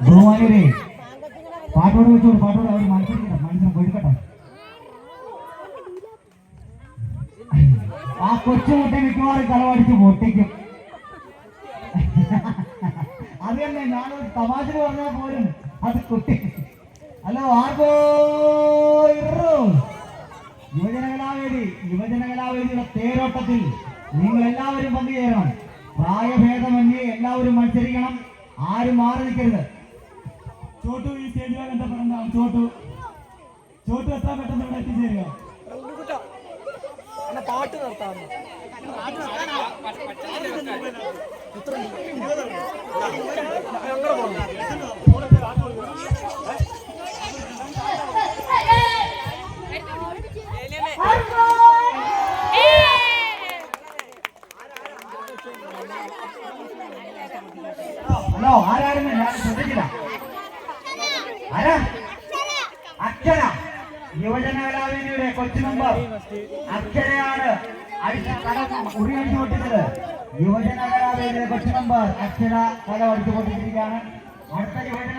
ബഹുമാനരെ പാട്ടോട് വെച്ചോട് പാട്ടോട് അവർ മനസ്സിലാക്കണം കൊടുക്കട്ടെ. ആ കൊച്ചുമുട്ട മിക്കവാറും കളവടിച്ച് പൊട്ടിക്കും. അത് തന്നെ ഞാനൊരു തമാശ പറഞ്ഞാൽ പോലും അത് കുട്ടി. ഹലോ ആർക്കോ യുവജനകലാവേദിയുടെ തേരോട്ടത്തിൽ നിങ്ങൾ എല്ലാവരും പങ്കുചേരണം. പ്രായഭേദമന്യേ എല്ലാവരും മത്സരിക്കണം. ആരും മാറി നിൽക്കരുത്. ചോട്ടു ഈ സ്റ്റേഡിയം ബന്ധപ്പെടേണ്ടതാണ്. ചോട്ടു എത്ര പെട്ടെന്ന് ഇവിടെ എത്തിച്ചേരുക. പാട്ട് നിർത്താം. ഹലോ ആരായിരുന്നു? ഞാൻ ശ്രദ്ധിച്ചില്ല. ആരാ? അക്ഷര. യുവജനകലാവേദിയുടെ കൊച്ചു മെമ്പർ അക്ഷരയാണ് ഉറിയടിച്ചു പൊട്ടിച്ചത്. യുവജനകലാവേദിയുടെ കൊച്ചു മെമ്പർ അക്ഷര കല അടിച്ചു പൊട്ടിച്ചിരിക്കുകയാണ്. അടുത്ത യുവജന